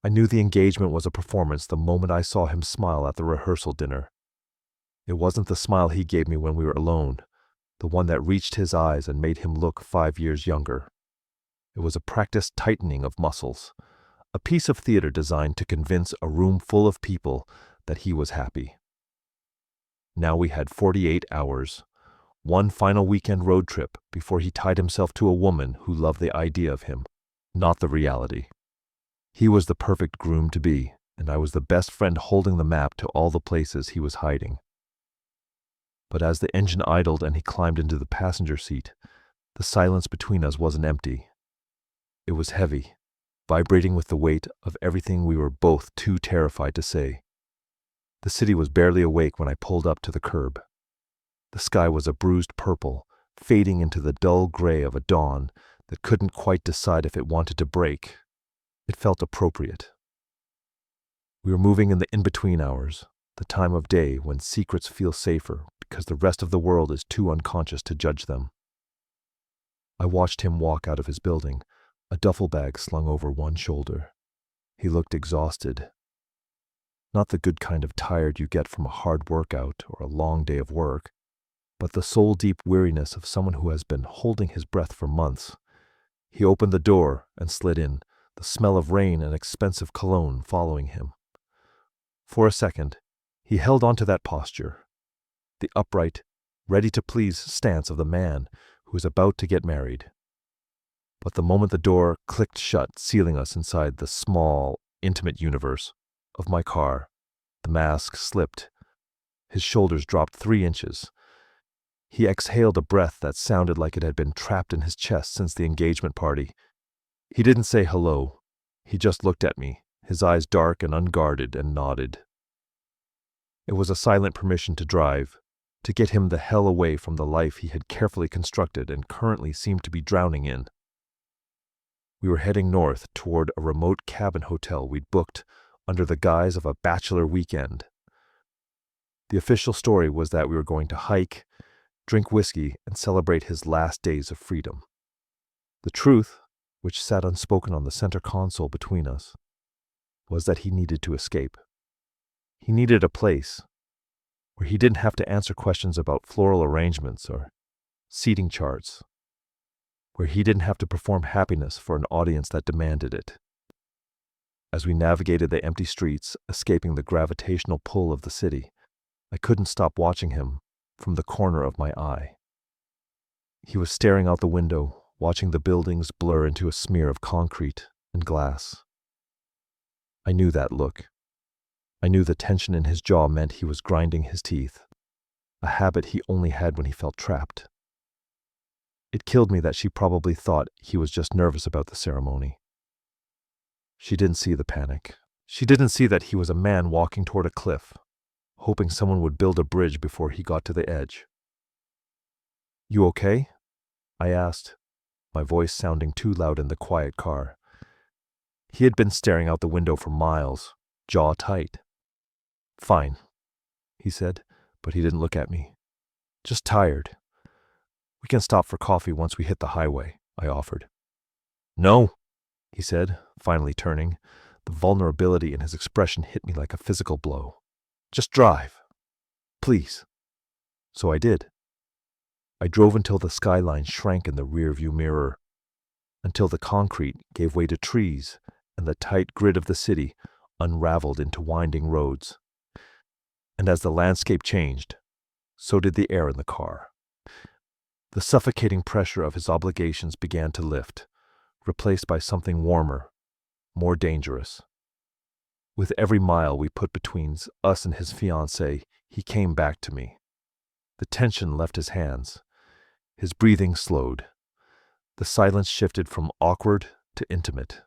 I knew the engagement was a performance the moment I saw him smile at the rehearsal dinner. It wasn't the smile he gave me when we were alone, the one that reached his eyes and made him look 5 years younger. It was a practiced tightening of muscles, a piece of theater designed to convince a room full of people that he was happy. Now we had 48 hours, one final weekend road trip before he tied himself to a woman who loved the idea of him, not the reality. He was the perfect groom to be, and I was the best friend holding the map to all the places he was hiding. But as the engine idled and he climbed into the passenger seat, the silence between us wasn't empty. It was heavy, vibrating with the weight of everything we were both too terrified to say. The city was barely awake when I pulled up to the curb. The sky was a bruised purple, fading into the dull gray of a dawn that couldn't quite decide if it wanted to break. It felt appropriate. We were moving in the in-between hours, the time of day when secrets feel safer because the rest of the world is too unconscious to judge them. I watched him walk out of his building, a duffel bag slung over one shoulder. He looked exhausted. Not the good kind of tired you get from a hard workout or a long day of work, but the soul-deep weariness of someone who has been holding his breath for months. He opened the door and slid in, the smell of rain and expensive cologne following him. For a second, he held on to that posture, the upright, ready-to-please stance of the man who is about to get married. But the moment the door clicked shut, sealing us inside the small, intimate universe of my car, the mask slipped. His shoulders dropped 3 inches. He exhaled a breath that sounded like it had been trapped in his chest since the engagement party. He didn't say hello. He just looked at me, his eyes dark and unguarded, and nodded. It was a silent permission to drive, to get him the hell away from the life he had carefully constructed and currently seemed to be drowning in. We were heading north toward a remote cabin hotel we'd booked under the guise of a bachelor weekend. The official story was that we were going to hike, drink whiskey, and celebrate his last days of freedom. The truth, which sat unspoken on the center console between us, was that he needed to escape. He needed a place where he didn't have to answer questions about floral arrangements or seating charts, where he didn't have to perform happiness for an audience that demanded it. As we navigated the empty streets, escaping the gravitational pull of the city, I couldn't stop watching him from the corner of my eye. He was staring out the window, watching the buildings blur into a smear of concrete and glass. I knew that look. I knew the tension in his jaw meant he was grinding his teeth, a habit he only had when he felt trapped. It killed me that she probably thought he was just nervous about the ceremony. She didn't see the panic. She didn't see that he was a man walking toward a cliff, hoping someone would build a bridge before he got to the edge. "You okay?" I asked, my voice sounding too loud in the quiet car. He had been staring out the window for miles, jaw tight. "Fine," he said, but he didn't look at me. "Just tired. We can stop for coffee once we hit the highway," I offered. "No," he said, finally turning. The vulnerability in his expression hit me like a physical blow. "Just drive. Please." So I did. I drove until the skyline shrank in the rearview mirror, until the concrete gave way to trees and the tight grid of the city unraveled into winding roads. And as the landscape changed, so did the air in the car. The suffocating pressure of his obligations began to lift, replaced by something warmer, more dangerous. With every mile we put between us and his fiancée, he came back to me. The tension left his hands. His breathing slowed. The silence shifted from awkward to intimate.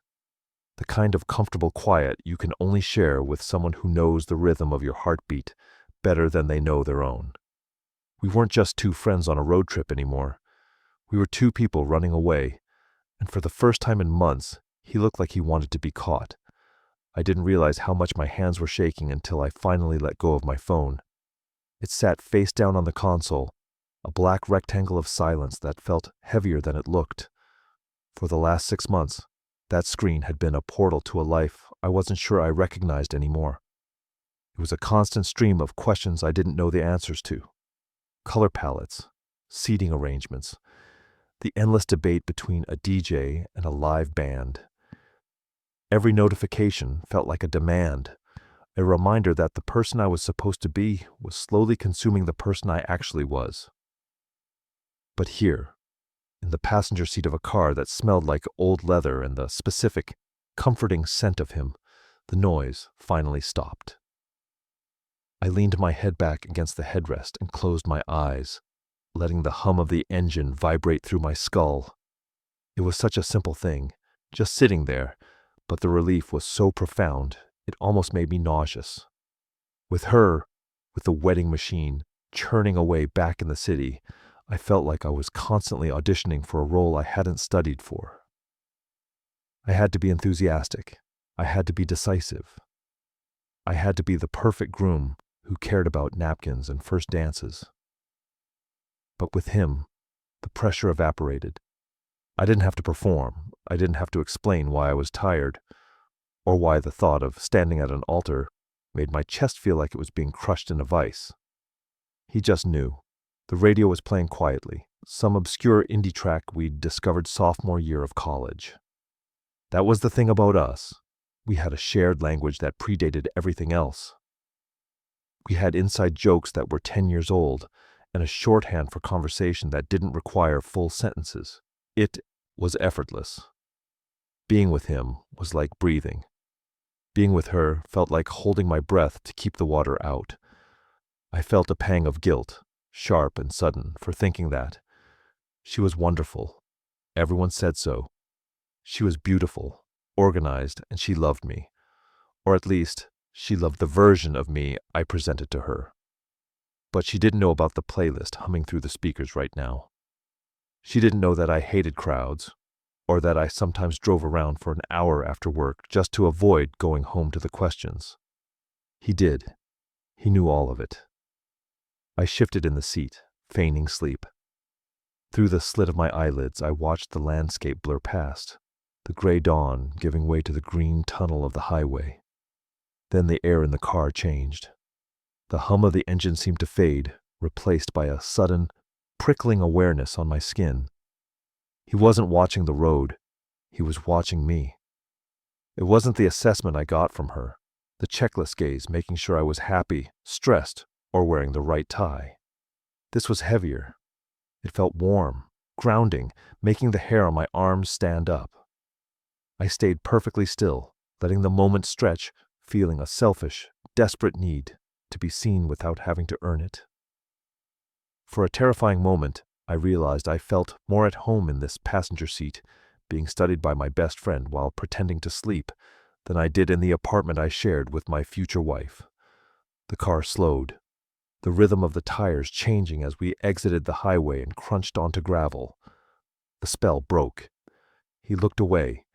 The kind of comfortable quiet you can only share with someone who knows the rhythm of your heartbeat better than they know their own. We weren't just two friends on a road trip anymore. We were two people running away, and for the first time in months, he looked like he wanted to be caught. I didn't realize how much my hands were shaking until I finally let go of my phone. It sat face down on the console, a black rectangle of silence that felt heavier than it looked. For the last 6 months, That screen had been a portal to a life I wasn't sure I recognized anymore. It was a constant stream of questions I didn't know the answers to. Color palettes, seating arrangements, the endless debate between a DJ and a live band. Every notification felt like a demand, a reminder that the person I was supposed to be was slowly consuming the person I actually was. But here, in the passenger seat of a car that smelled like old leather and the specific, comforting scent of him, the noise finally stopped. I leaned my head back against the headrest and closed my eyes, letting the hum of the engine vibrate through my skull. It was such a simple thing, just sitting there, but the relief was so profound, it almost made me nauseous. With her, with the wedding machine, churning away back in the city, I felt like I was constantly auditioning for a role I hadn't studied for. I had to be enthusiastic. I had to be decisive. I had to be the perfect groom who cared about napkins and first dances. But with him, the pressure evaporated. I didn't have to perform. I didn't have to explain why I was tired, or why the thought of standing at an altar made my chest feel like it was being crushed in a vice. He just knew. The radio was playing quietly, some obscure indie track we'd discovered sophomore year of college. That was the thing about us. We had a shared language that predated everything else. We had inside jokes that were 10 years old, and a shorthand for conversation that didn't require full sentences. It was effortless. Being with him was like breathing. Being with her felt like holding my breath to keep the water out. I felt a pang of guilt, sharp and sudden, for thinking that. She was wonderful. Everyone said so. She was beautiful, organized, and she loved me. Or at least, she loved the version of me I presented to her. But she didn't know about the playlist humming through the speakers right now. She didn't know that I hated crowds, or that I sometimes drove around for an hour after work just to avoid going home to the questions. He did. He knew all of it. I shifted in the seat, feigning sleep. Through the slit of my eyelids, I watched the landscape blur past, the gray dawn giving way to the green tunnel of the highway. Then the air in the car changed. The hum of the engine seemed to fade, replaced by a sudden, prickling awareness on my skin. He wasn't watching the road. He was watching me. It wasn't the assessment I got from her, the checklist gaze making sure I was happy, stressed, or wearing the right tie. This was heavier. It felt warm, grounding, making the hair on my arms stand up. I stayed perfectly still, letting the moment stretch, feeling a selfish, desperate need to be seen without having to earn it. For a terrifying moment, I realized I felt more at home in this passenger seat, being studied by my best friend while pretending to sleep, than I did in the apartment I shared with my future wife. The car slowed, the rhythm of the tires changing as we exited the highway and crunched onto gravel. The spell broke. He looked away,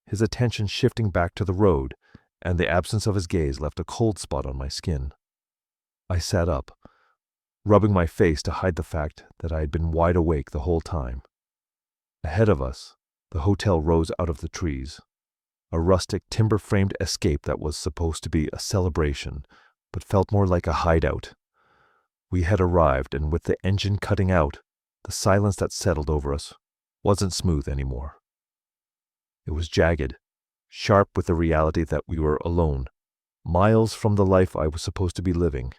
his attention shifting back to the road, and the absence of his gaze left a cold spot on my skin. I sat up, rubbing my face to hide the fact that I had been wide awake the whole time. Ahead of us, the hotel rose out of the trees, a rustic timber-framed escape that was supposed to be a celebration, but felt more like a hideout. We had arrived, and with the engine cutting out, the silence that settled over us wasn't smooth anymore. It was jagged, sharp with the reality that we were alone, miles from the life I was supposed to be living,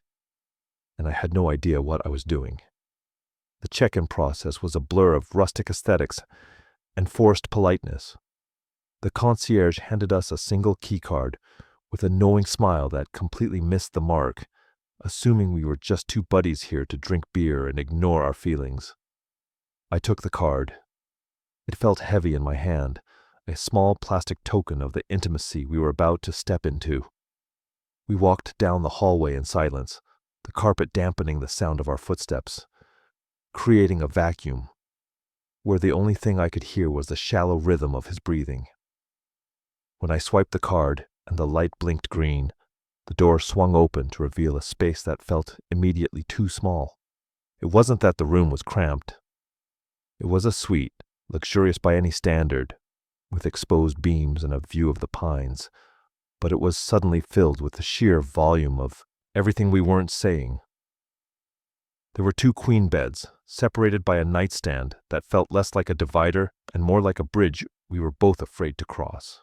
and I had no idea what I was doing. The check-in process was a blur of rustic aesthetics and forced politeness. The concierge handed us a single key card with a knowing smile that completely missed the mark, assuming we were just two buddies here to drink beer and ignore our feelings. I took the card. It felt heavy in my hand, a small plastic token of the intimacy we were about to step into. We walked down the hallway in silence, the carpet dampening the sound of our footsteps, creating a vacuum, where the only thing I could hear was the shallow rhythm of his breathing. When I swiped the card and the light blinked green, the door swung open to reveal a space that felt immediately too small. It wasn't that the room was cramped. It was a suite, luxurious by any standard, with exposed beams and a view of the pines, but it was suddenly filled with the sheer volume of everything we weren't saying. There were 2 queen beds, separated by a nightstand that felt less like a divider and more like a bridge we were both afraid to cross.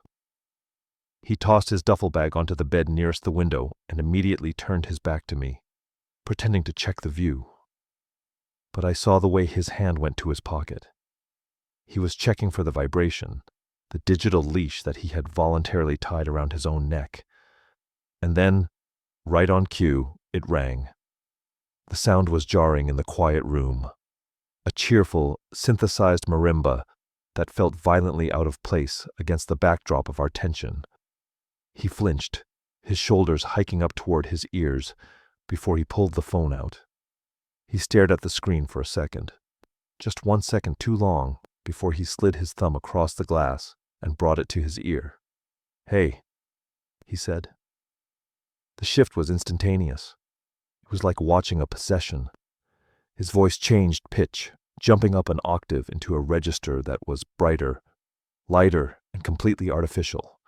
He tossed his duffel bag onto the bed nearest the window and immediately turned his back to me, pretending to check the view. But I saw the way his hand went to his pocket. He was checking for the vibration, the digital leash that he had voluntarily tied around his own neck. And then, right on cue, it rang. The sound was jarring in the quiet room, a cheerful, synthesized marimba that felt violently out of place against the backdrop of our tension. He flinched, his shoulders hiking up toward his ears, before he pulled the phone out. He stared at the screen for a second, just 1 second too long, before he slid his thumb across the glass and brought it to his ear. "Hey," he said. The shift was instantaneous. It was like watching a possession. His voice changed pitch, jumping up an octave into a register that was brighter, lighter, and completely artificial.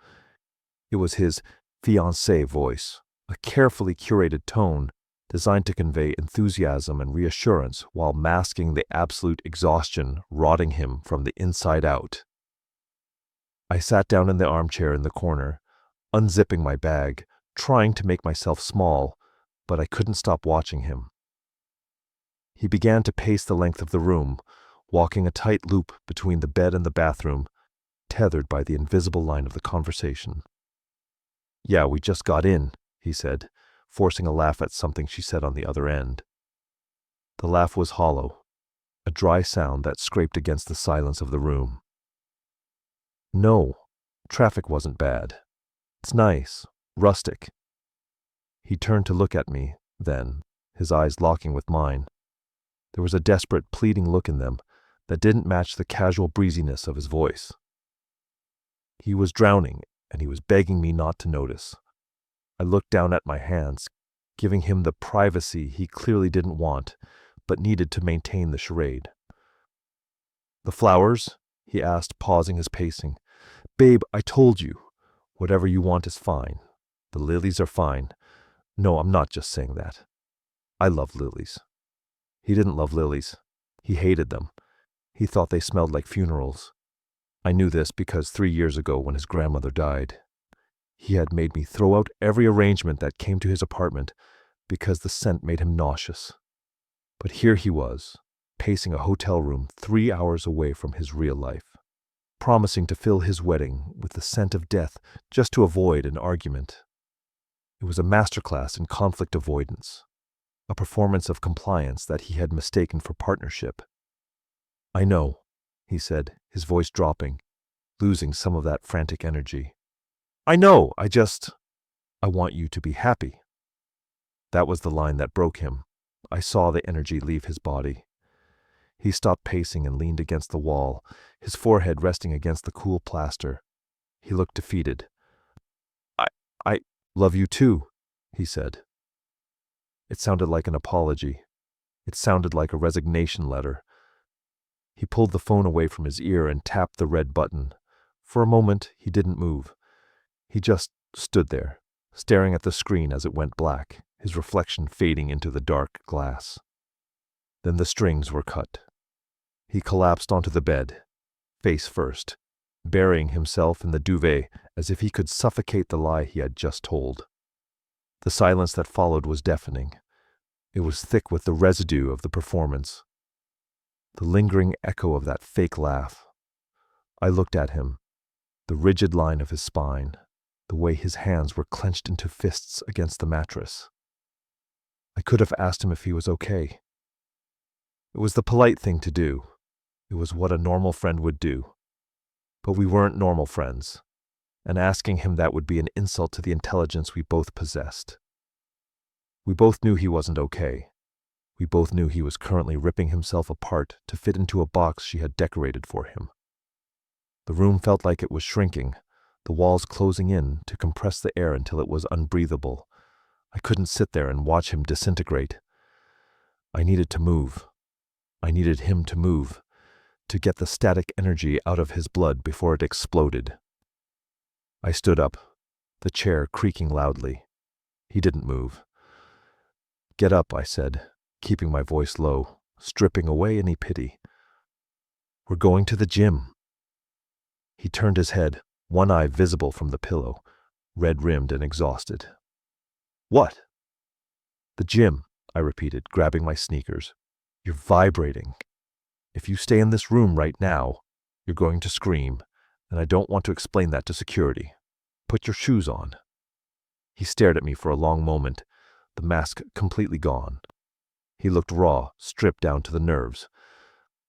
It was his fiancée voice, a carefully curated tone designed to convey enthusiasm and reassurance while masking the absolute exhaustion rotting him from the inside out. I sat down in the armchair in the corner, unzipping my bag, trying to make myself small, but I couldn't stop watching him. He began to pace the length of the room, walking a tight loop between the bed and the bathroom, tethered by the invisible line of the conversation. "Yeah, we just got in," he said, forcing a laugh at something she said on the other end. The laugh was hollow, a dry sound that scraped against the silence of the room. "No, traffic wasn't bad. It's nice, rustic." He turned to look at me, then, his eyes locking with mine. There was a desperate, pleading look in them that didn't match the casual breeziness of his voice. He was drowning, and he was begging me not to notice. I looked down at my hands, giving him the privacy he clearly didn't want, but needed to maintain the charade. "The flowers?" he asked, pausing his pacing. "Babe, I told you. Whatever you want is fine. The lilies are fine. No, I'm not just saying that. I love lilies." He didn't love lilies. He hated them. He thought they smelled like funerals. I knew this because 3 years ago, when his grandmother died, he had made me throw out every arrangement that came to his apartment because the scent made him nauseous. But here he was, pacing a hotel room 3 hours away from his real life, promising to fill his wedding with the scent of death just to avoid an argument. It was a masterclass in conflict avoidance, a performance of compliance that he had mistaken for partnership. "I know," he said, his voice dropping, losing some of that frantic energy. "I know, I want you to be happy." That was the line that broke him. I saw the energy leave his body. He stopped pacing and leaned against the wall, his forehead resting against the cool plaster. He looked defeated. I love you too," he said. It sounded like an apology. It sounded like a resignation letter. He pulled the phone away from his ear and tapped the red button. For a moment, he didn't move. He just stood there, staring at the screen as it went black, his reflection fading into the dark glass. Then the strings were cut. He collapsed onto the bed, face first, burying himself in the duvet as if he could suffocate the lie he had just told. The silence that followed was deafening. It was thick with the residue of the performance, the lingering echo of that fake laugh. I looked at him, the rigid line of his spine, the way his hands were clenched into fists against the mattress. I could have asked him if he was okay. It was the polite thing to do. It was what a normal friend would do. But we weren't normal friends, and asking him that would be an insult to the intelligence we both possessed. We both knew he wasn't okay. We both knew he was currently ripping himself apart to fit into a box she had decorated for him. The room felt like it was shrinking, the walls closing in to compress the air until it was unbreathable. I couldn't sit there and watch him disintegrate. I needed to move. I needed him to move. to get the static energy out of his blood before it exploded. I stood up, the chair creaking loudly. He didn't move. "Get up," I said, keeping my voice low, stripping away any pity. "We're going to the gym." He turned his head, one eye visible from the pillow, red-rimmed and exhausted. "What?" "The gym," I repeated, grabbing my sneakers. "You're vibrating. If you stay in this room right now, you're going to scream, and I don't want to explain that to security. Put your shoes on." He stared at me for a long moment, the mask completely gone. He looked raw, stripped down to the nerves.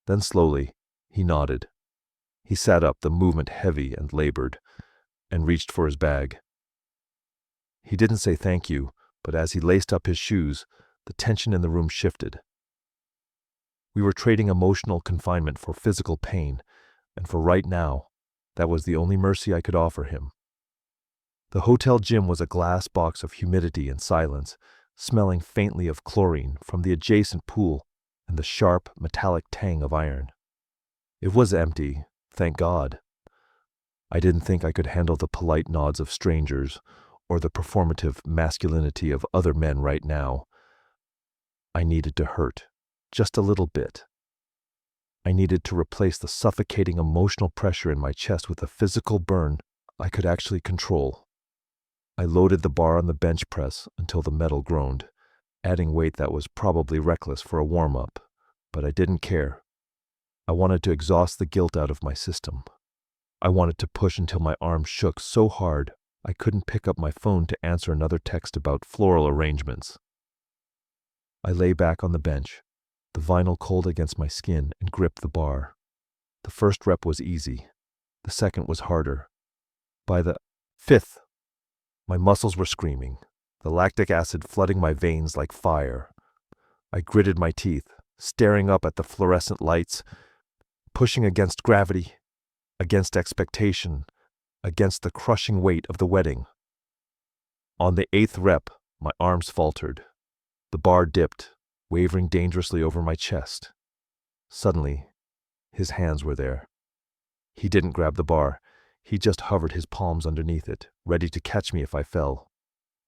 Then slowly, he nodded. He sat up, the movement heavy and labored, and reached for his bag. He didn't say thank you, but as he laced up his shoes, the tension in the room shifted. We were trading emotional confinement for physical pain, and for right now, that was the only mercy I could offer him. The hotel gym was a glass box of humidity and silence, smelling faintly of chlorine from the adjacent pool and the sharp, metallic tang of iron. It was empty, thank God. I didn't think I could handle the polite nods of strangers or the performative masculinity of other men right now. I needed to hurt, just a little bit. I needed to replace the suffocating emotional pressure in my chest with a physical burn I could actually control. I loaded the bar on the bench press until the metal groaned, adding weight that was probably reckless for a warm-up, but I didn't care. I wanted to exhaust the guilt out of my system. I wanted to push until my arms shook so hard I couldn't pick up my phone to answer another text about floral arrangements. I lay back on the bench, the vinyl cold against my skin, and gripped the bar. The first rep was easy. The second was harder. By the fifth, my muscles were screaming, the lactic acid flooding my veins like fire. I gritted my teeth, staring up at the fluorescent lights, pushing against gravity, against expectation, against the crushing weight of the wedding. On the 8th rep, my arms faltered. The bar dipped, wavering dangerously over my chest. Suddenly, his hands were there. He didn't grab the bar. He just hovered his palms underneath it, ready to catch me if I fell.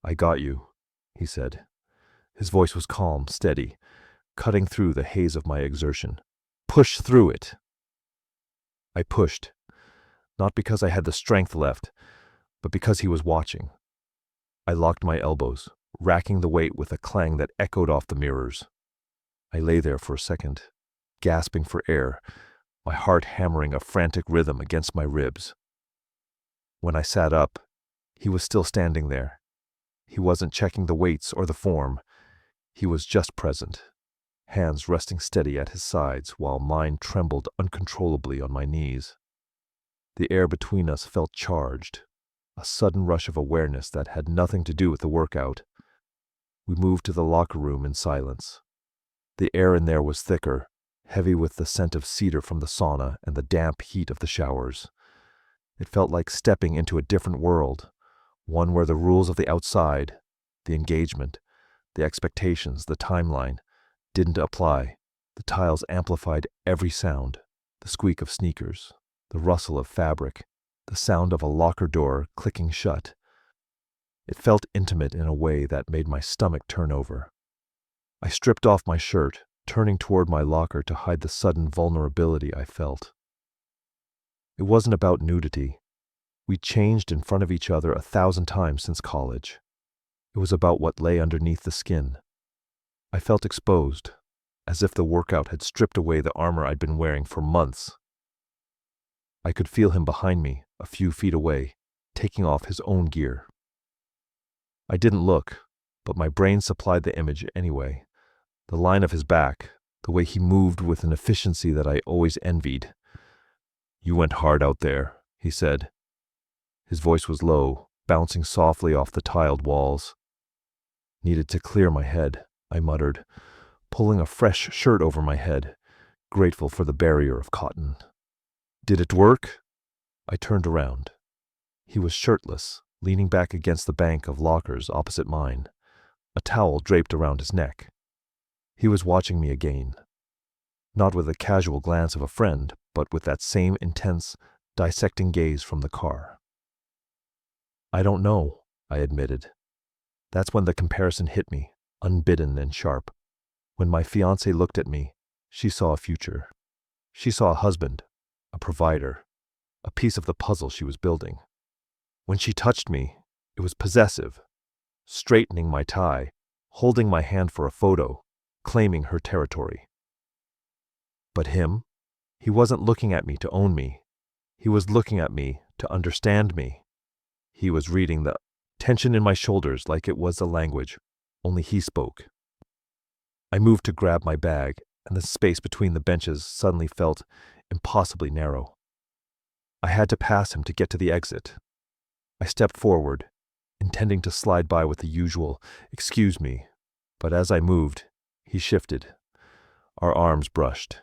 "I got you," he said. His voice was calm, steady, cutting through the haze of my exertion. "Push through it." I pushed, not because I had the strength left, but because he was watching. I locked my elbows, racking the weight with a clang that echoed off the mirrors. I lay there for a second, gasping for air, my heart hammering a frantic rhythm against my ribs. When I sat up, he was still standing there. He wasn't checking the weights or the form. He was just present, hands resting steady at his sides while mine trembled uncontrollably on my knees. The air between us felt charged, a sudden rush of awareness that had nothing to do with the workout. We moved to the locker room in silence. The air in there was thicker, heavy with the scent of cedar from the sauna and the damp heat of the showers. It felt like stepping into a different world, one where the rules of the outside, the engagement, the expectations, the timeline, didn't apply. The tiles amplified every sound, the squeak of sneakers, the rustle of fabric, the sound of a locker door clicking shut. It felt intimate in a way that made my stomach turn over. I stripped off my shirt, turning toward my locker to hide the sudden vulnerability I felt. It wasn't about nudity. We'd changed in front of each other 1,000 times since college. It was about what lay underneath the skin. I felt exposed, as if the workout had stripped away the armor I'd been wearing for months. I could feel him behind me, a few feet away, taking off his own gear. I didn't look, but my brain supplied the image anyway. The line of his back, the way he moved with an efficiency that I always envied. "You went hard out there," he said. His voice was low, bouncing softly off the tiled walls. "Needed to clear my head," I muttered, pulling a fresh shirt over my head, grateful for the barrier of cotton. "Did it work?" I turned around. He was shirtless, leaning back against the bank of lockers opposite mine, a towel draped around his neck. He was watching me again. not with a casual glance of a friend, but with that same intense, dissecting gaze from the car. "I don't know," I admitted. That's when the comparison hit me, unbidden and sharp. When my fiancée looked at me, she saw a future. She saw a husband, a provider, a piece of the puzzle she was building. When she touched me, it was possessive, straightening my tie, holding my hand for a photo, claiming her territory. But him? He wasn't looking at me to own me. He was looking at me to understand me. He was reading the tension in my shoulders like it was a language, only he spoke. I moved to grab my bag, and the space between the benches suddenly felt impossibly narrow. I had to pass him to get to the exit. I stepped forward, intending to slide by with the usual, "Excuse me," but as I moved, he shifted. Our arms brushed.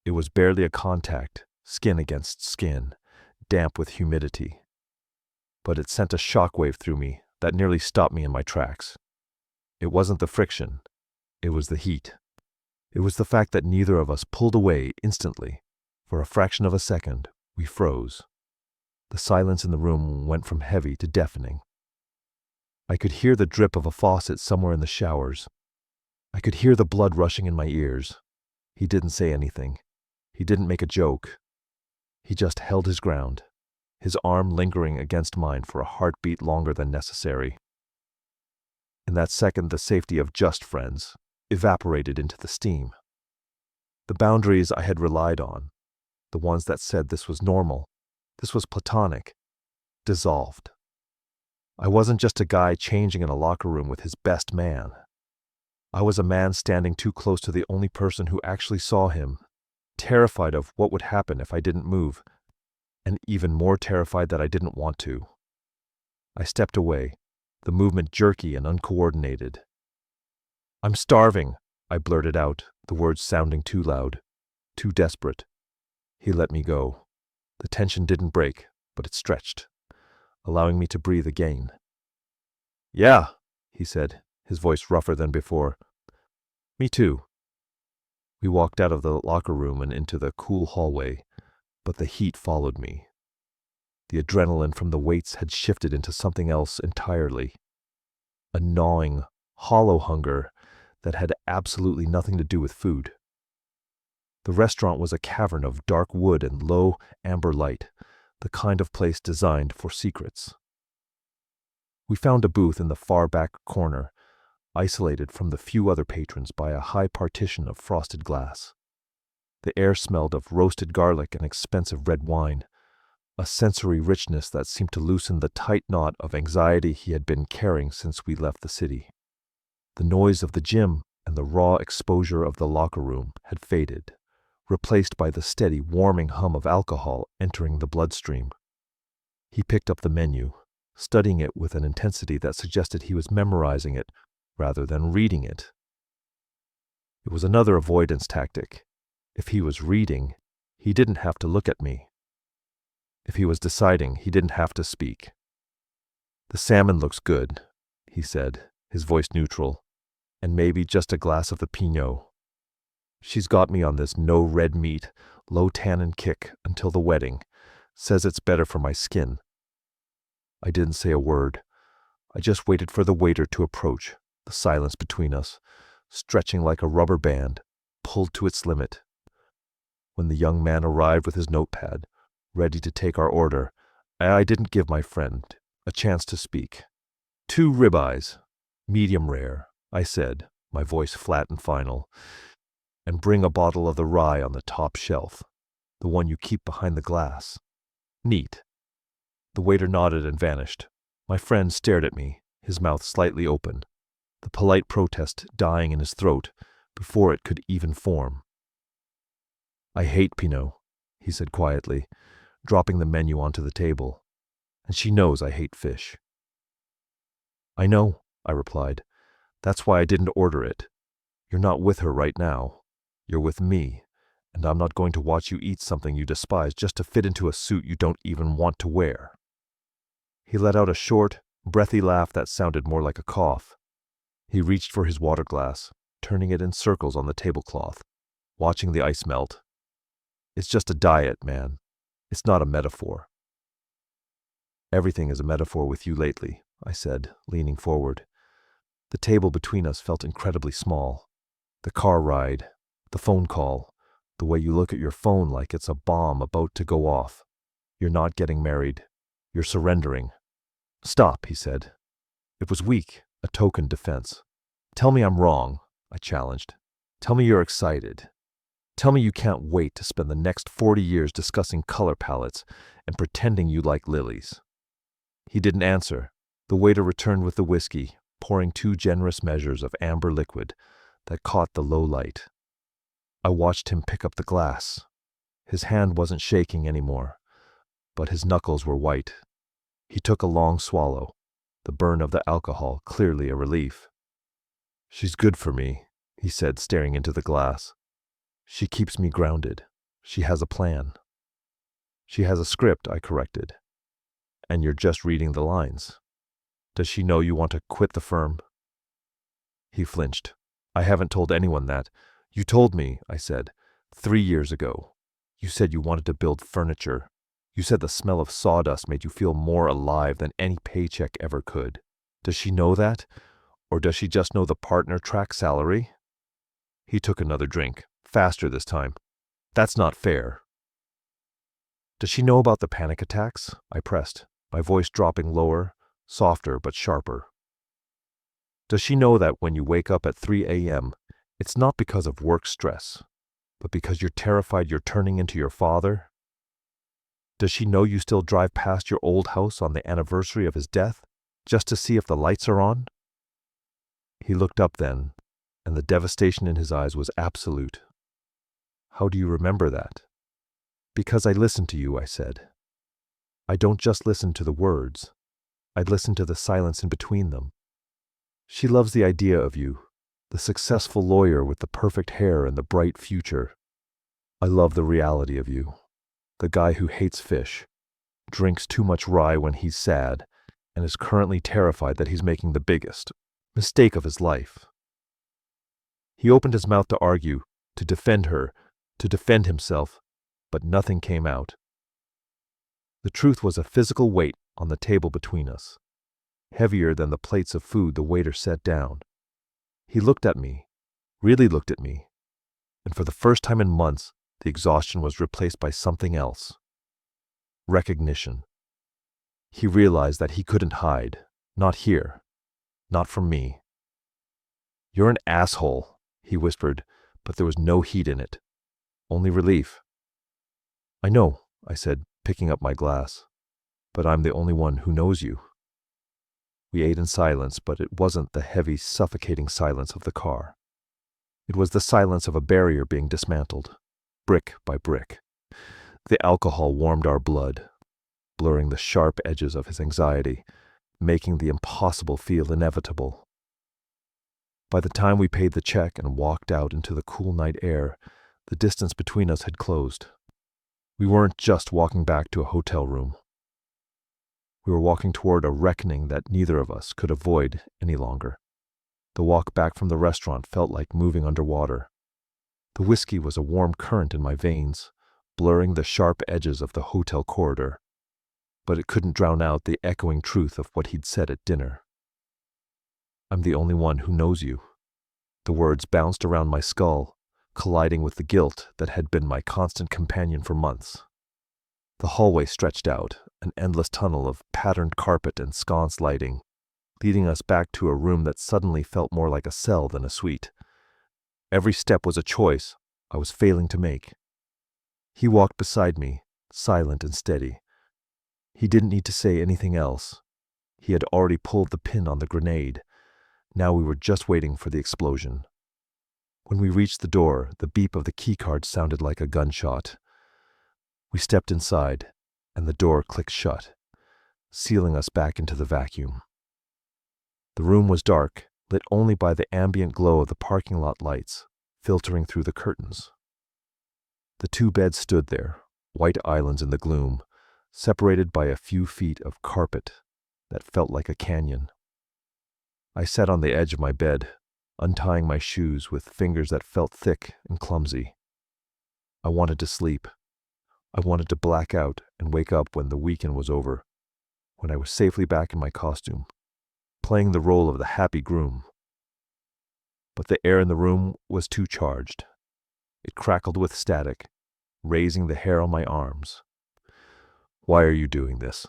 It was barely a contact, skin against skin, damp with humidity. But it sent a shockwave through me that nearly stopped me in my tracks. It wasn't the friction, it was the heat. It was the fact that neither of us pulled away instantly. For a fraction of a second, we froze. The silence in the room went from heavy to deafening. I could hear the drip of a faucet somewhere in the showers. I could hear the blood rushing in my ears. He didn't say anything. He didn't make a joke. He just held his ground, his arm lingering against mine for a heartbeat longer than necessary. In that second, the safety of just friends evaporated into the steam. The boundaries I had relied on, the ones that said this was normal, this was platonic, dissolved. I wasn't just a guy changing in a locker room with his best man. I was a man standing too close to the only person who actually saw him, terrified of what would happen if I didn't move, and even more terrified that I didn't want to. I stepped away, the movement jerky and uncoordinated. "I'm starving," I blurted out, the words sounding too loud, too desperate. He let me go. The tension didn't break, but it stretched, allowing me to breathe again. "Yeah," he said, his voice rougher than before. "Me too." We walked out of the locker room and into the cool hallway, but the heat followed me. The adrenaline from the weights had shifted into something else entirely. A gnawing, hollow hunger that had absolutely nothing to do with food. The restaurant was a cavern of dark wood and low amber light, the kind of place designed for secrets. We found a booth in the far back corner, isolated from the few other patrons by a high partition of frosted glass. The air smelled of roasted garlic and expensive red wine, a sensory richness that seemed to loosen the tight knot of anxiety he had been carrying since we left the city. The noise of the gym and the raw exposure of the locker room had faded, replaced by the steady, warming hum of alcohol entering the bloodstream. He picked up the menu, studying it with an intensity that suggested he was memorizing it rather than reading it. It was another avoidance tactic. If he was reading, he didn't have to look at me. If he was deciding, he didn't have to speak. "The salmon looks good," he said, his voice neutral, "and maybe just a glass of the Pinot. She's got me on this no red meat, low tannin kick until the wedding, says it's better for my skin." I didn't say a word. I just waited for the waiter to approach, the silence between us, stretching like a rubber band, pulled to its limit. When the young man arrived with his notepad, ready to take our order, I didn't give my friend a chance to speak. "2 ribeyes, medium rare," I said, my voice flat and final, "and bring a bottle of the rye on the top shelf, the one you keep behind the glass." "Neat." The waiter nodded and vanished. My friend stared at me, his mouth slightly open, the polite protest dying in his throat before it could even form. "I hate Pinot," he said quietly, dropping the menu onto the table. "And she knows I hate fish." "I know," I replied. "That's why I didn't order it. You're not with her right now. You're with me, and I'm not going to watch you eat something you despise just to fit into a suit you don't even want to wear." He let out a short, breathy laugh that sounded more like a cough. He reached for his water glass, turning it in circles on the tablecloth. watching the ice melt. It's just a diet, man. It's not a metaphor. Everything is a metaphor with you lately, I said, leaning forward. The table between us felt incredibly small. The car ride, the phone call, the way you look at your phone like it's a bomb about to go off. You're not getting married. You're surrendering. Stop, he said. It was weak, a token defense. Tell me I'm wrong, I challenged. Tell me you're excited. Tell me you can't wait to spend the next 40 years discussing color palettes and pretending you like lilies. He didn't answer. The waiter returned with the whiskey, pouring 2 generous measures of amber liquid that caught the low light. I watched him pick up the glass. His hand wasn't shaking anymore, but his knuckles were white. He took a long swallow, the burn of the alcohol clearly a relief. She's good for me, he said, staring into the glass. She keeps me grounded. She has a plan. She has a script, I corrected. And you're just reading the lines. Does she know you want to quit the firm? He flinched. I haven't told anyone that. You told me, I said, 3 years ago. You said you wanted to build furniture. You said the smell of sawdust made you feel more alive than any paycheck ever could. Does she know that? Or does she just know the partner track salary? He took another drink, faster this time. That's not fair. Does she know about the panic attacks? I pressed, my voice dropping lower, softer but sharper. Does she know that when you wake up at 3 a.m., it's not because of work stress, but because you're terrified you're turning into your father? Does she know you still drive past your old house on the anniversary of his death, just to see if the lights are on? He looked up then, and the devastation in his eyes was absolute. How do you remember that? Because I listened to you, I said. I don't just listen to the words. I listen to the silence in between them. She loves the idea of you, the successful lawyer with the perfect hair and the bright future. I love the reality of you, the guy who hates fish, drinks too much rye when he's sad, and is currently terrified that he's making the biggest mistake of his life. He opened his mouth to argue, to defend her, to defend himself, but nothing came out. The truth was a physical weight on the table between us, heavier than the plates of food the waiter set down. He looked at me, really looked at me, and for the first time in months, the exhaustion was replaced by something else. Recognition. He realized that he couldn't hide, not here, not from me. You're an asshole, he whispered, but there was no heat in it, only relief. I know, I said, picking up my glass, but I'm the only one who knows you. We ate in silence, but it wasn't the heavy, suffocating silence of the car. It was the silence of a barrier being dismantled, brick by brick. The alcohol warmed our blood, blurring the sharp edges of his anxiety, making the impossible feel inevitable. By the time we paid the check and walked out into the cool night air, the distance between us had closed. We weren't just walking back to a hotel room. We were walking toward a reckoning that neither of us could avoid any longer. The walk back from the restaurant felt like moving underwater. The whiskey was a warm current in my veins, blurring the sharp edges of the hotel corridor, but it couldn't drown out the echoing truth of what he'd said at dinner. I'm the only one who knows you. The words bounced around my skull, colliding with the guilt that had been my constant companion for months. The hallway stretched out, an endless tunnel of patterned carpet and sconce lighting, leading us back to a room that suddenly felt more like a cell than a suite. Every step was a choice I was failing to make. He walked beside me, silent and steady. He didn't need to say anything else. He had already pulled the pin on the grenade. Now we were just waiting for the explosion. When we reached the door, the beep of the keycard sounded like a gunshot. We stepped inside, and the door clicked shut, sealing us back into the vacuum. The room was dark, lit only by the ambient glow of the parking lot lights, filtering through the curtains. The 2 beds stood there, white islands in the gloom, separated by a few feet of carpet that felt like a canyon. I sat on the edge of my bed, untying my shoes with fingers that felt thick and clumsy. I wanted to sleep. I wanted to black out and wake up when the weekend was over, when I was safely back in my costume, playing the role of the happy groom. But the air in the room was too charged. It crackled with static, raising the hair on my arms. "Why are you doing this?"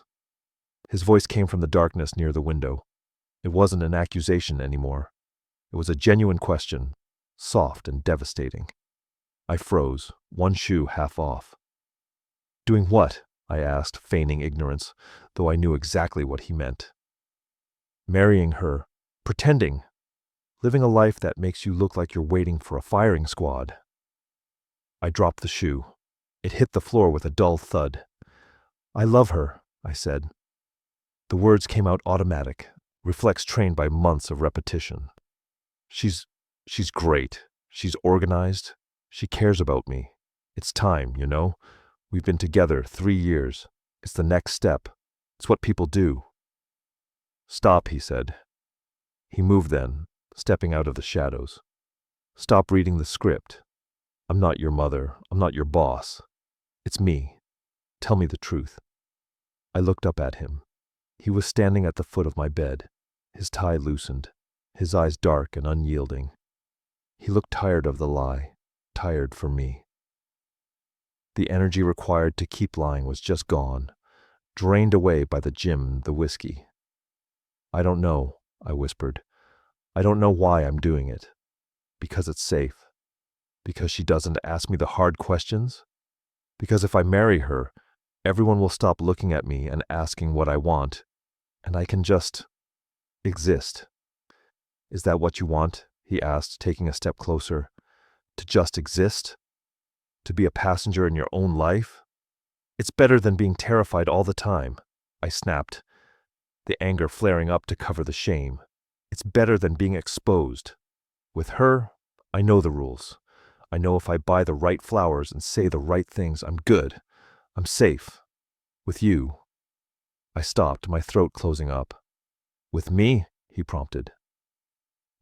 His voice came from the darkness near the window. It wasn't an accusation anymore. It was a genuine question, soft and devastating. I froze, one shoe half off. "Doing what?" I asked, feigning ignorance, though I knew exactly what he meant. "Marrying her, pretending, living a life that makes you look like you're waiting for a firing squad." I dropped the shoe. It hit the floor with a dull thud. "I love her," I said. The words came out automatic, reflex trained by months of repetition. She's great. She's organized. She cares about me. It's time, you know? We've been together 3 years. It's the next step. It's what people do." "Stop," he said. He moved then, stepping out of the shadows. "Stop reading the script. I'm not your mother. I'm not your boss. It's me. Tell me the truth." I looked up at him. He was standing at the foot of my bed, his tie loosened, his eyes dark and unyielding. He looked tired of the lie, tired for me. The energy required to keep lying was just gone, drained away by the gym and the whiskey. "I don't know," I whispered. "I don't know why I'm doing it. Because it's safe. Because she doesn't ask me the hard questions. Because if I marry her, everyone will stop looking at me and asking what I want, and I can just exist." "Is that what you want?" he asked, taking a step closer. "To just exist? To be a passenger in your own life? It's better than being terrified all the time," I snapped, the anger flaring up to cover the shame. "It's better than being exposed. With her, I know the rules. I know if I buy the right flowers and say the right things, I'm good. I'm safe. With you." I stopped, my throat closing up. "With me?" he prompted.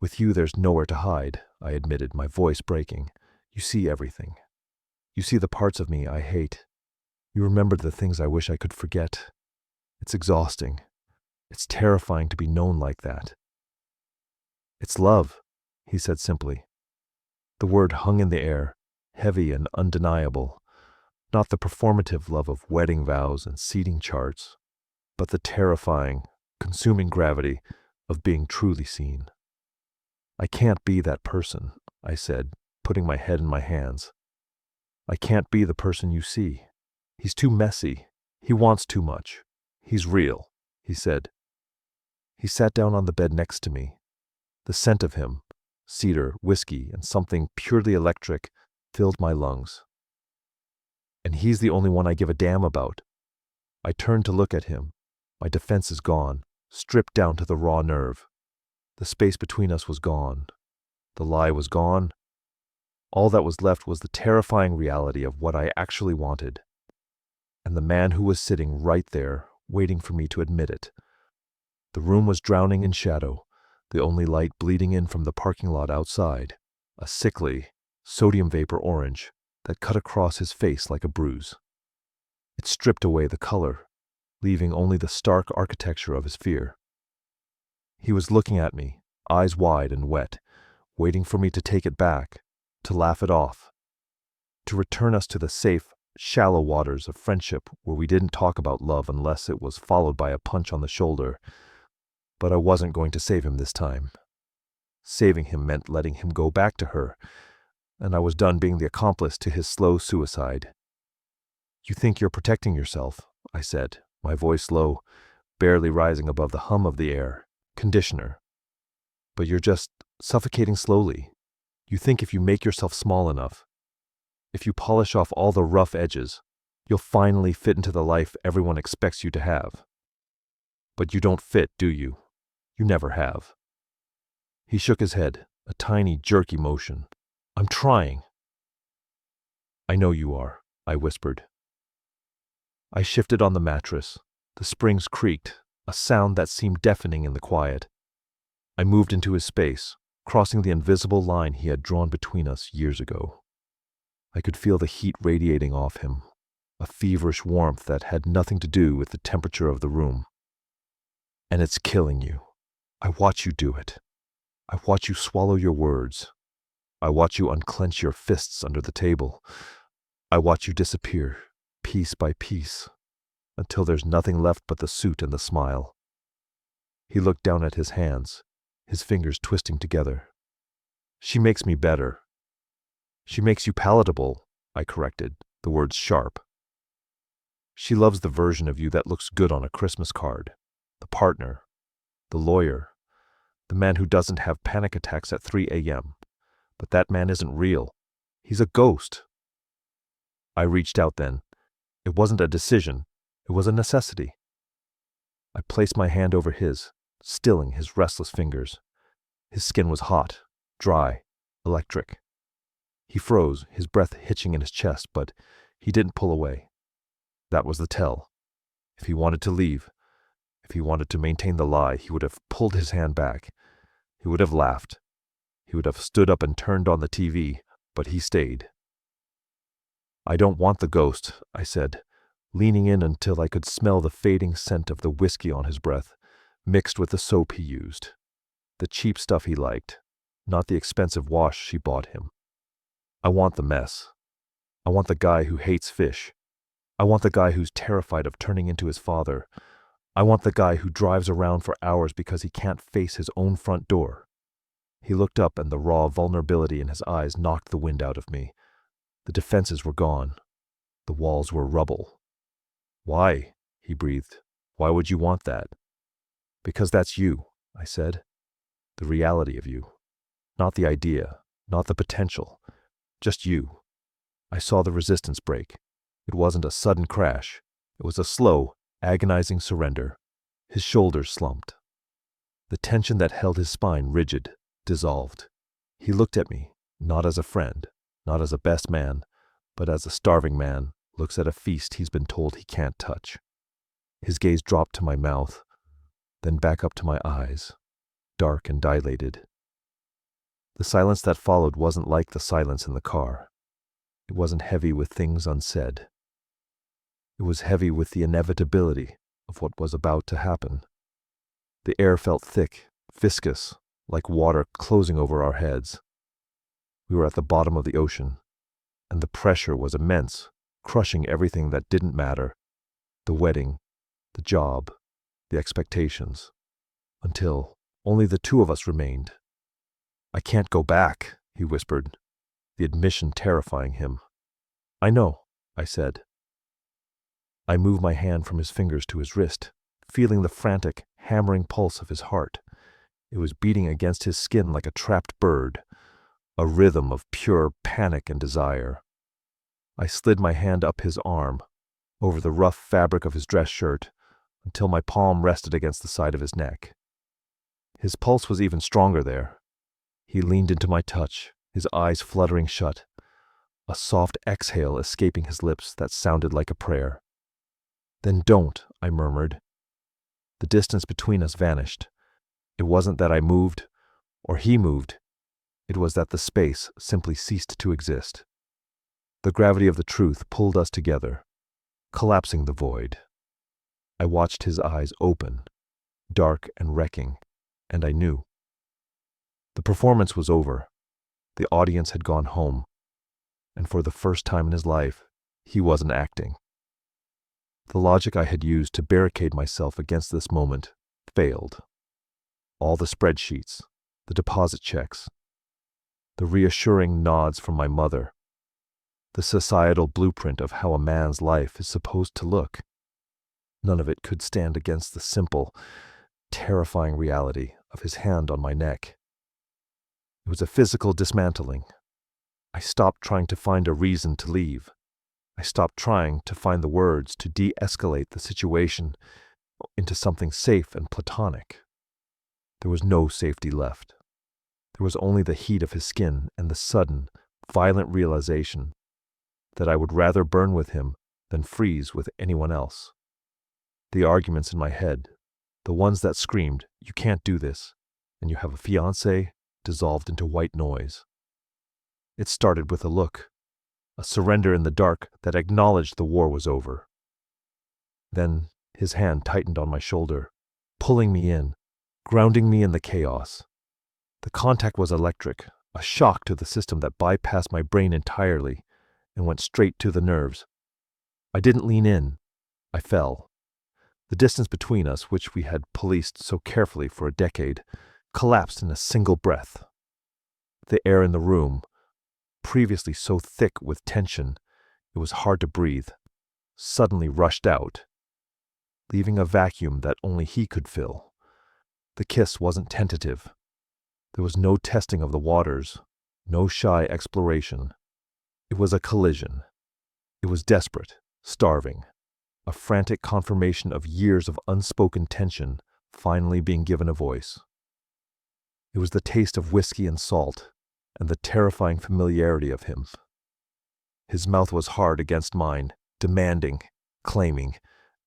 "With you there's nowhere to hide," I admitted, my voice breaking. "You see everything. You see the parts of me I hate. You remember the things I wish I could forget. It's exhausting. It's terrifying to be known like that." "It's love," he said simply. The word hung in the air, heavy and undeniable. Not the performative love of wedding vows and seating charts, but the terrifying, consuming gravity of being truly seen. "I can't be that person," I said, putting my head in my hands. "I can't be the person you see. He's too messy. He wants too much. He's real," he said. He sat down on the bed next to me. The scent of him, cedar, whiskey, and something purely electric, filled my lungs. "And he's the only one I give a damn about." I turned to look at him. My defense is gone, stripped down to the raw nerve. The space between us was gone. The lie was gone. All that was left was the terrifying reality of what I actually wanted. And the man who was sitting right there, waiting for me to admit it. The room was drowning in shadow, the only light bleeding in from the parking lot outside, a sickly, sodium vapor orange that cut across his face like a bruise. It stripped away the color, leaving only the stark architecture of his fear. He was looking at me, eyes wide and wet, waiting for me to take it back, to laugh it off, to return us to the safe, shallow waters of friendship where we didn't talk about love unless it was followed by a punch on the shoulder. But I wasn't going to save him this time. Saving him meant letting him go back to her, and I was done being the accomplice to his slow suicide. "You think you're protecting yourself," I said, my voice low, barely rising above the hum of the air, conditioner. "But you're just suffocating slowly. You think if you make yourself small enough, if you polish off all the rough edges, you'll finally fit into the life everyone expects you to have. But you don't fit, do you? You never have." He shook his head, a tiny, jerky motion. "I'm trying." "I know you are," I whispered. I shifted on the mattress. The springs creaked, a sound that seemed deafening in the quiet. I moved into his space, crossing the invisible line he had drawn between us years ago. I could feel the heat radiating off him, a feverish warmth that had nothing to do with the temperature of the room. And it's killing you. I watch you do it. I watch you swallow your words. I watch you unclench your fists under the table. I watch you disappear, piece by piece, until there's nothing left but the suit and the smile. He looked down at his hands, his fingers twisting together. She makes me better. She makes you palatable, I corrected, the words sharp. She loves the version of you that looks good on a Christmas card, the partner, the lawyer, the man who doesn't have panic attacks at 3 a.m. But that man isn't real. He's a ghost. I reached out then. It wasn't a decision. It was a necessity. I placed my hand over his, stilling his restless fingers. His skin was hot, dry, electric. He froze, his breath hitching in his chest, but he didn't pull away. That was the tell. If he wanted to leave, if he wanted to maintain the lie, he would have pulled his hand back. He would have laughed. He would have stood up and turned on the TV, but he stayed. I don't want the ghost, I said, leaning in until I could smell the fading scent of the whiskey on his breath, mixed with the soap he used. The cheap stuff he liked, not the expensive wash she bought him. I want the mess. I want the guy who hates fish. I want the guy who's terrified of turning into his father. I want the guy who drives around for hours because he can't face his own front door. He looked up and the raw vulnerability in his eyes knocked the wind out of me. The defenses were gone. The walls were rubble. Why? He breathed. Why would you want that? Because that's you, I said. The reality of you. Not the idea, not the potential. Just you. I saw the resistance break. It wasn't a sudden crash. It was a slow, agonizing surrender. His shoulders slumped. The tension that held his spine rigid dissolved. He looked at me, not as a friend, not as a best man, but as a starving man looks at a feast he's been told he can't touch. His gaze dropped to my mouth, then back up to my eyes, dark and dilated. The silence that followed wasn't like the silence in the car. It wasn't heavy with things unsaid. It was heavy with the inevitability of what was about to happen. The air felt thick, viscous, like water closing over our heads. We were at the bottom of the ocean, and the pressure was immense, crushing everything that didn't matter. The wedding, the job, the expectations, until only the two of us remained. I can't go back, he whispered, the admission terrifying him. I know, I said. I moved my hand from his fingers to his wrist, feeling the frantic, hammering pulse of his heart. It was beating against his skin like a trapped bird, a rhythm of pure panic and desire. I slid my hand up his arm, over the rough fabric of his dress shirt, until my palm rested against the side of his neck. His pulse was even stronger there. He leaned into my touch, his eyes fluttering shut, a soft exhale escaping his lips that sounded like a prayer. Then don't, I murmured. The distance between us vanished. It wasn't that I moved, or he moved. It was that the space simply ceased to exist. The gravity of the truth pulled us together, collapsing the void. I watched his eyes open, dark and wrecking, and I knew. The performance was over. The audience had gone home, and for the first time in his life, he wasn't acting. The logic I had used to barricade myself against this moment failed. All the spreadsheets, the deposit checks, the reassuring nods from my mother, the societal blueprint of how a man's life is supposed to look. None of it could stand against the simple, terrifying reality of his hand on my neck. It was a physical dismantling. I stopped trying to find a reason to leave. I stopped trying to find the words to de-escalate the situation into something safe and platonic. There was no safety left. There was only the heat of his skin and the sudden, violent realization that I would rather burn with him than freeze with anyone else. The arguments in my head, the ones that screamed, "You can't do this," and "You have a fiancé," dissolved into white noise. It started with a look. a surrender in the dark that acknowledged the war was over. Then his hand tightened on my shoulder, pulling me in, grounding me in the chaos. The contact was electric, a shock to the system that bypassed my brain entirely and went straight to the nerves. I didn't lean in. I fell. The distance between us, which we had policed so carefully for a decade, collapsed in a single breath. The air in the room, previously so thick with tension it was hard to breathe, suddenly rushed out, leaving a vacuum that only he could fill. The kiss wasn't tentative. There was no testing of the waters, no shy exploration. It was a collision. It was desperate, starving, a frantic confirmation of years of unspoken tension finally being given a voice. It was the taste of whiskey and salt, and the terrifying familiarity of him. His mouth was hard against mine, demanding, claiming,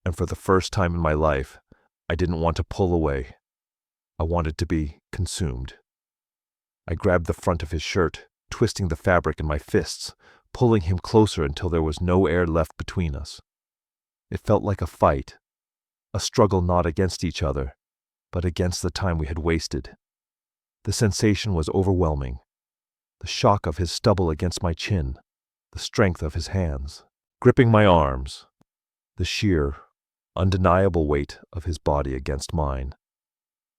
and for the first time in my life, I didn't want to pull away. I wanted to be consumed. I grabbed the front of his shirt, twisting the fabric in my fists, pulling him closer until there was no air left between us. It felt like a fight, a struggle not against each other, but against the time we had wasted. The sensation was overwhelming. The shock of his stubble against my chin, the strength of his hands, gripping my arms, the sheer, undeniable weight of his body against mine.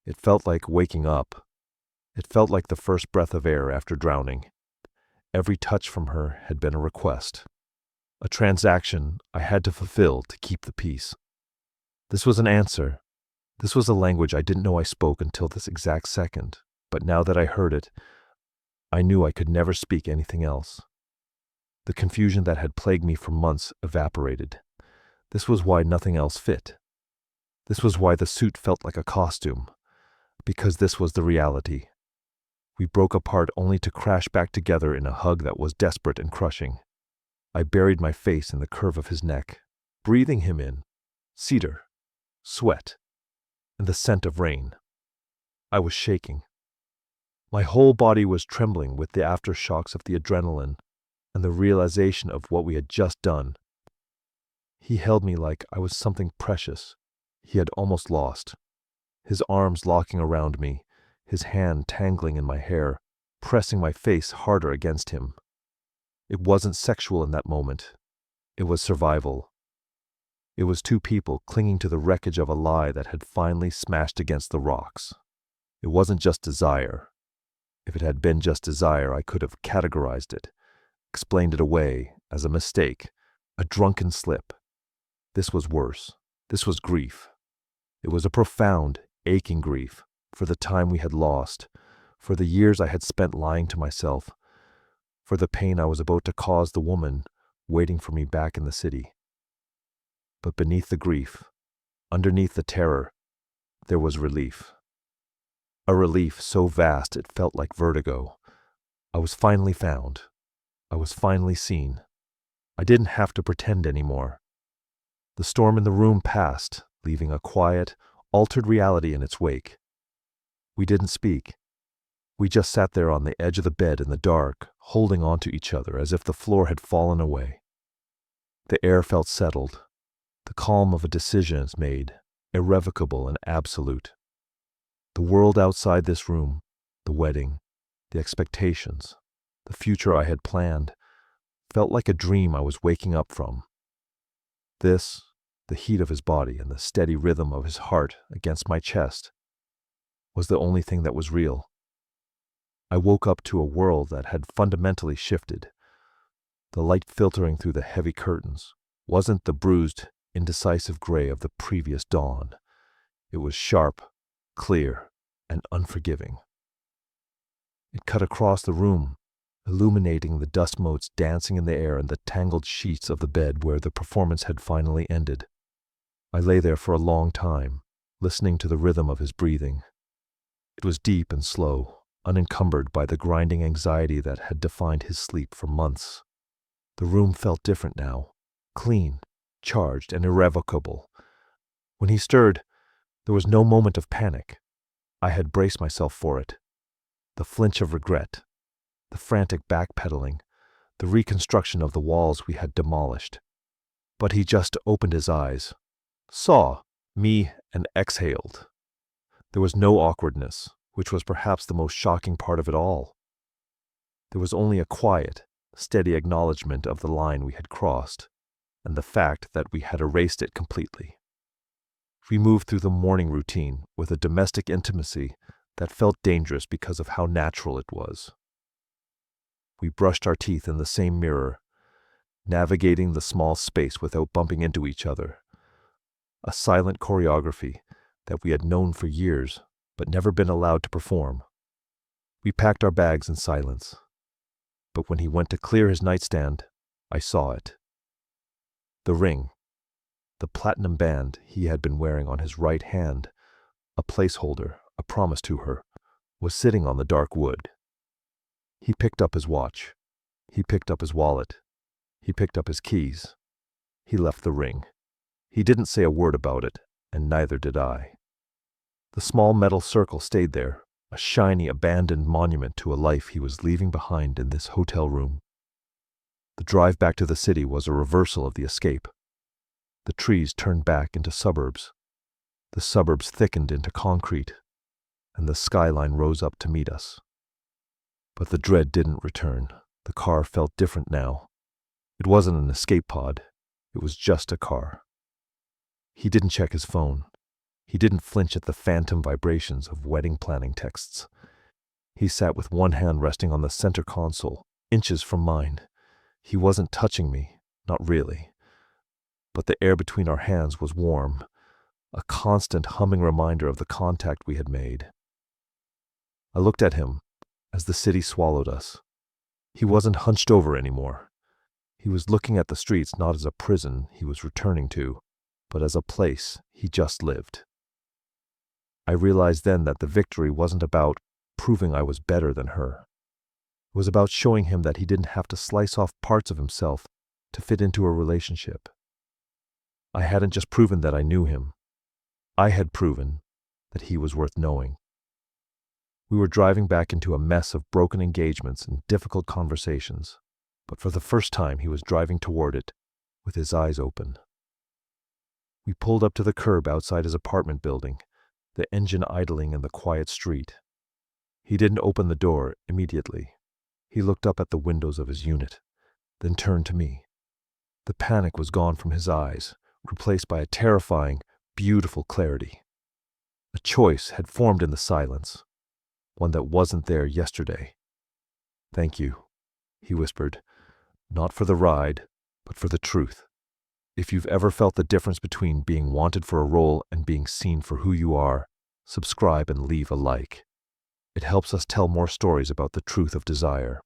It felt like waking up. It felt like the first breath of air after drowning. Every touch from her had been a request, a transaction I had to fulfill to keep the peace. This was an answer. This was a language I didn't know I spoke until this exact second, but now that I heard it, I knew I could never speak anything else. The confusion that had plagued me for months evaporated. This was why nothing else fit. This was why the suit felt like a costume, because this was the reality. We broke apart only to crash back together in a hug that was desperate and crushing. I buried my face in the curve of his neck, breathing him in, cedar, sweat, and the scent of rain. I was shaking. My whole body was trembling with the aftershocks of the adrenaline and the realization of what we had just done. He held me like I was something precious he had almost lost, his arms locking around me, his hand tangling in my hair, pressing my face harder against him. It wasn't sexual in that moment. It was survival. It was two people clinging to the wreckage of a lie that had finally smashed against the rocks. It wasn't just desire. If it had been just desire, I could have categorized it, explained it away as a mistake, a drunken slip. This was worse. This was grief. It was a profound, aching grief for the time we had lost, for the years I had spent lying to myself, for the pain I was about to cause the woman waiting for me back in the city. But beneath the grief, underneath the terror, there was relief. A relief so vast it felt like vertigo. I was finally found. I was finally seen. I didn't have to pretend anymore. The storm in the room passed, leaving a quiet, altered reality in its wake. We didn't speak. We just sat there on the edge of the bed in the dark, holding on to each other as if the floor had fallen away. The air felt settled. The calm of a decision is made, irrevocable and absolute. The world outside this room, the wedding, the expectations, the future I had planned, felt like a dream I was waking up from. This, the heat of his body and the steady rhythm of his heart against my chest, was the only thing that was real. I woke up to a world that had fundamentally shifted. The light filtering through the heavy curtains wasn't the bruised, indecisive gray of the previous dawn. It was sharp, clear, and unforgiving. It cut across the room, illuminating the dust motes dancing in the air and the tangled sheets of the bed where the performance had finally ended. I lay there for a long time, listening to the rhythm of his breathing. It was deep and slow, unencumbered by the grinding anxiety that had defined his sleep for months. The room felt different now, clean, charged, and irrevocable. When he stirred, there was no moment of panic. I had braced myself for it. The flinch of regret, the frantic backpedaling, the reconstruction of the walls we had demolished. But he just opened his eyes, saw me, and exhaled. There was no awkwardness, which was perhaps the most shocking part of it all. There was only a quiet, steady acknowledgement of the line we had crossed, and the fact that we had erased it completely. We moved through the morning routine with a domestic intimacy that felt dangerous because of how natural it was. We brushed our teeth in the same mirror, navigating the small space without bumping into each other. A silent choreography that we had known for years but never been allowed to perform. We packed our bags in silence, but when he went to clear his nightstand, I saw it. The ring, the platinum band he had been wearing on his right hand, a placeholder, a promise to her, was sitting on the dark wood. He picked up his watch. He picked up his wallet. He picked up his keys. He left the ring. He didn't say a word about it, and neither did I. The small metal circle stayed there, a shiny, abandoned monument to a life he was leaving behind in this hotel room. The drive back to the city was a reversal of the escape. The trees turned back into suburbs. The suburbs thickened into concrete, and the skyline rose up to meet us. But the dread didn't return. The car felt different now. It wasn't an escape pod. It was just a car. He didn't check his phone. He didn't flinch at the phantom vibrations of wedding planning texts. He sat with one hand resting on the center console, inches from mine. He wasn't touching me, not really. But the air between our hands was warm, a constant humming reminder of the contact we had made. I looked at him as the city swallowed us. He wasn't hunched over anymore. He was looking at the streets not as a prison he was returning to, but as a place he just lived. I realized then that the victory wasn't about proving I was better than her. It was about showing him that he didn't have to slice off parts of himself to fit into a relationship. I hadn't just proven that I knew him. I had proven that he was worth knowing. We were driving back into a mess of broken engagements and difficult conversations, but for the first time he was driving toward it with his eyes open. We pulled up to the curb outside his apartment building, the engine idling in the quiet street. He didn't open the door immediately. He looked up at the windows of his unit, then turned to me. The panic was gone from his eyes, replaced by a terrifying, beautiful clarity. A choice had formed in the silence, one that wasn't there yesterday. "Thank you," he whispered, "not for the ride, but for the truth. If you've ever felt the difference between being wanted for a role and being seen for who you are, subscribe and leave a like. It helps us tell more stories about the truth of desire."